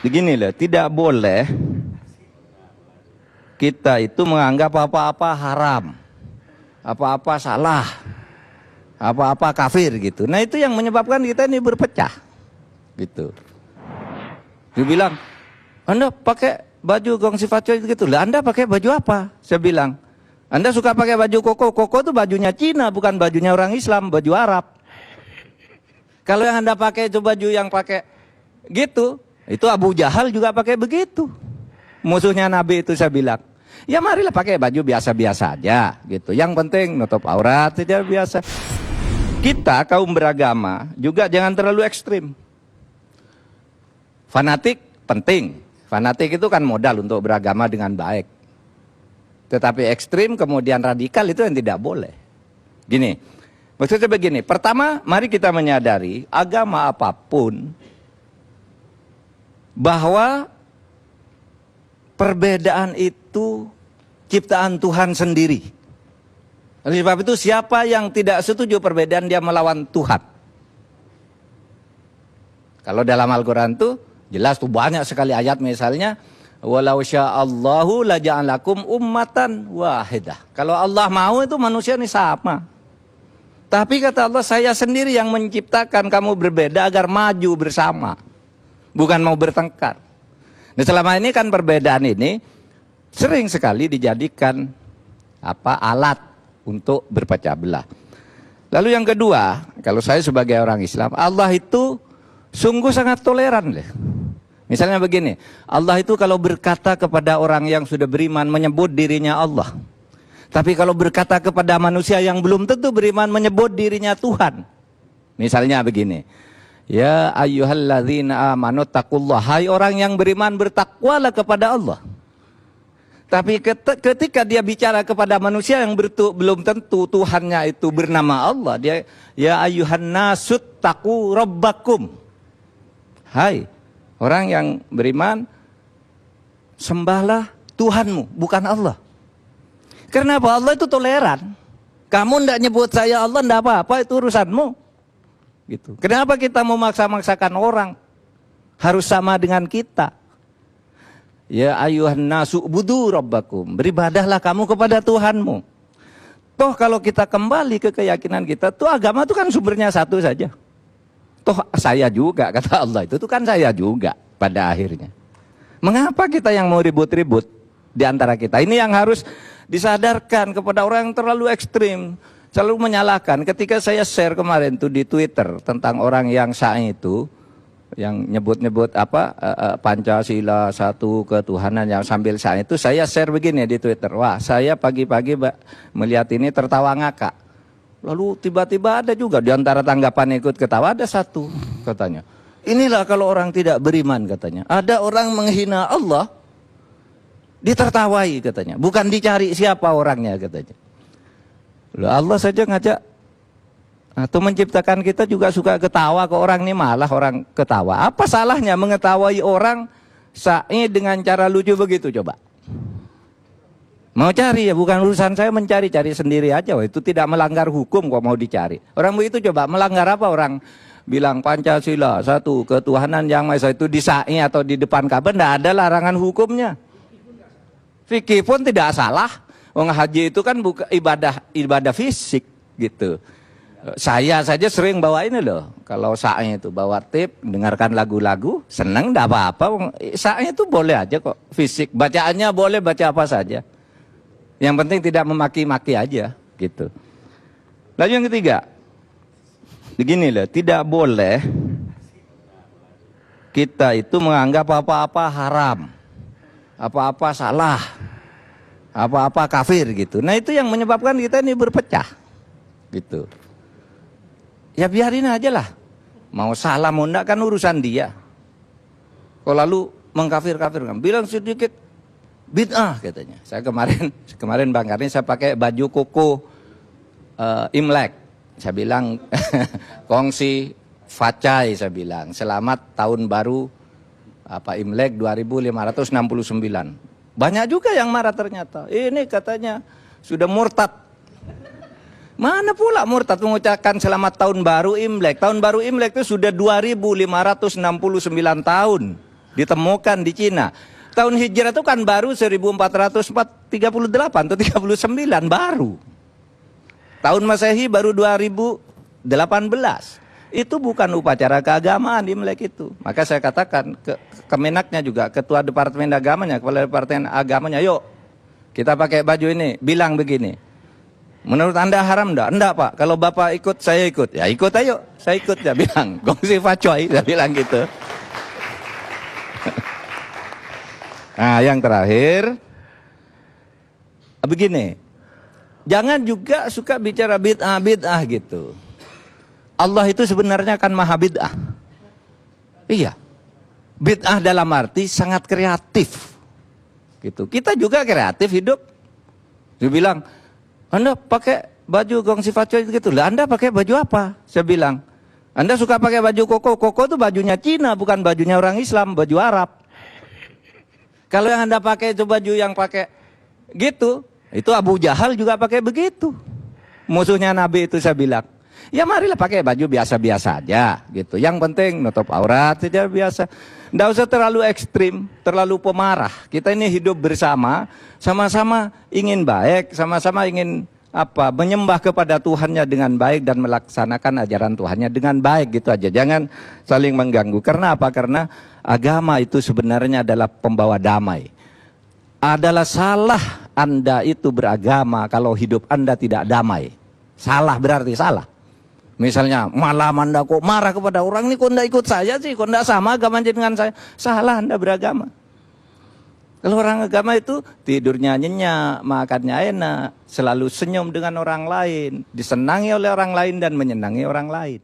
Begini loh, tidak boleh kita itu menganggap apa-apa haram, apa-apa salah, apa-apa kafir gitu. Nah itu yang menyebabkan kita ini berpecah gitu. Dia bilang, Anda pakai baju gongsi faco gitu lah, Anda pakai baju apa? Saya bilang, Anda suka pakai baju koko, koko itu bajunya Cina, bukan bajunya orang Islam, baju Arab. Kalau yang Anda pakai itu baju yang pakai gitu, itu Abu Jahal juga pakai begitu. Musuhnya Nabi itu saya bilang, ya marilah pakai baju biasa-biasa aja gitu. Yang penting nutup aurat saja biasa. Kita kaum beragama juga jangan terlalu ekstrim. Fanatik penting. Fanatik itu kan modal untuk beragama dengan baik. Tetapi ekstrim kemudian radikal itu yang tidak boleh. Gini, maksudnya begini. Pertama, mari kita menyadari agama apapun bahwa perbedaan itu ciptaan Tuhan sendiri. Oleh sebab itu siapa yang tidak setuju perbedaan dia melawan Tuhan. Kalau dalam Al-Quran tuh jelas tuh banyak sekali ayat misalnya walau sya'allahu laja'alakum ummatan wahidah. Kalau Allah mau itu manusia ini sama. Tapi kata Allah saya sendiri yang menciptakan kamu berbeda agar maju bersama. Bukan mau bertengkar. Nah selama ini kan perbedaan ini sering sekali dijadikan alat untuk berpecah belah. Lalu yang kedua, kalau saya sebagai orang Islam, Allah itu sungguh sangat toleran deh. Misalnya begini, Allah itu kalau berkata kepada orang yang sudah beriman menyebut dirinya Allah. Tapi kalau berkata kepada manusia yang belum tentu beriman menyebut dirinya Tuhan. Misalnya begini, ya ayyuhalladzina amanu taqullah, hai orang yang beriman bertakwalah kepada Allah. Tapi ketika dia bicara kepada manusia yang belum tentu Tuhannya itu bernama Allah, dia ya ayyuhan nasut taqu rabbakum. Hai orang yang beriman, sembahlah Tuhanmu, bukan Allah. Kenapa? Allah itu toleran. Kamu tidak nyebut saya Allah, tidak apa-apa, itu urusanmu. Gitu. Kenapa kita memaksa-maksakan orang harus sama dengan kita? Ya ayuhan nasu budu rabbakum, beribadahlah kamu kepada Tuhanmu. Toh kalau kita kembali ke keyakinan kita, tuh agama itu kan sumbernya satu saja. Toh saya juga, kata Allah, itu tuh kan saya juga pada akhirnya. Mengapa kita yang mau ribut-ribut di antara kita? Ini yang harus disadarkan kepada orang yang terlalu ekstrim. Selalu menyalahkan. Ketika saya share kemarin tuh di Twitter tentang orang yang sa'i itu, yang nyebut-nyebut apa Pancasila satu ketuhanan yang sambil sa'i itu, saya share begini di Twitter. Wah, saya pagi-pagi melihat ini tertawa ngakak. Lalu tiba-tiba ada juga di antara tanggapan ikut ketawa, ada satu katanya. Inilah kalau orang tidak beriman katanya. Ada orang menghina Allah, ditertawai katanya. Bukan dicari siapa orangnya katanya. Allah saja ngajak atau menciptakan kita juga suka ketawa ke orang ini, malah orang ketawa. Apa salahnya mengetawahi orang sa'i dengan cara lucu begitu coba? Mau cari ya, bukan urusan saya mencari, cari sendiri aja. Wah, itu tidak melanggar hukum kok mau dicari. Orang begitu coba melanggar apa? Orang bilang Pancasila satu ketuhanan yang Maha Esa itu di sa'i atau di depan Ka'bah, tidak ada larangan hukumnya. Fikih pun tidak salah. Wong haji itu kan bukan ibadah fisik gitu. Saya saja sering bawa ini loh. Kalau sa'i itu bawa tip, dengarkan lagu-lagu, seneng enggak apa-apa. Sa'i itu boleh aja kok, fisik. Bacaannya boleh baca apa saja. Yang penting tidak memaki-maki aja gitu. Lalu yang ketiga, begini loh, tidak boleh kita itu menganggap apa-apa haram, apa-apa salah, apa-apa kafir gitu. Nah itu yang menyebabkan kita ini berpecah gitu. Ya biarin aja lah. Mau salah mau enggak kan urusan dia. Kok lalu mengkafir-kafirkan. Bilang sedikit bid'ah katanya. Saya kemarin Bang Karni saya pakai baju koko Imlek. Saya bilang kongsi facai, saya bilang selamat tahun baru Imlek 2569. Banyak juga yang marah ternyata. Ini katanya sudah murtad. Mana pula murtad mengucapkan selamat tahun baru Imlek. Tahun baru Imlek itu sudah 2569 tahun. ditemukan di Cina. Tahun hijrah itu kan baru 1438 atau 39 baru. Tahun Masehi baru 2018. Itu bukan upacara keagamaan di Imlek itu. Maka saya katakan Kemenaknya juga, ketua departemen agamanya, kepala departemen agamanya, yuk kita pakai baju ini, bilang begini. Menurut Anda haram enggak? Enggak Pak, kalau Bapak ikut, saya ikut. Ya ikut ayo, saya ikut, saya bilang. Gongsi facoy, saya bilang gitu. Nah yang terakhir, begini. Jangan juga suka bicara bid'ah gitu. Allah itu sebenarnya kan maha bid'ah. Iya. Bid'ah dalam arti sangat kreatif. Gitu. Kita juga kreatif hidup. Dia bilang, Anda pakai baju gongsi facoy gitu. Lah Anda pakai baju apa? Saya bilang, Anda suka pakai baju koko. Koko itu bajunya Cina, bukan bajunya orang Islam, baju Arab. Kalau yang Anda pakai itu baju yang pakai gitu, itu Abu Jahal juga pakai begitu. Musuhnya Nabi itu saya bilang. Ya marilah pakai baju biasa-biasa aja gitu. Yang penting nutup aurat saja biasa. Nggak usah terlalu ekstrim, terlalu pemarah. Kita ini hidup bersama, sama-sama ingin baik, sama-sama ingin menyembah kepada Tuhannya dengan baik dan melaksanakan ajaran Tuhannya dengan baik gitu aja. Jangan saling mengganggu. Karena apa? Karena agama itu sebenarnya adalah pembawa damai. Adalah salah Anda itu beragama kalau hidup Anda tidak damai. Salah berarti salah. Misalnya malam Anda kok marah kepada orang ini, kok tidak ikut saya sih, kok tidak sama agama dengan saya. Salah Anda beragama. Kalau orang agama itu tidurnya nyenyak, makannya enak, selalu senyum dengan orang lain, disenangi oleh orang lain dan menyenangi orang lain.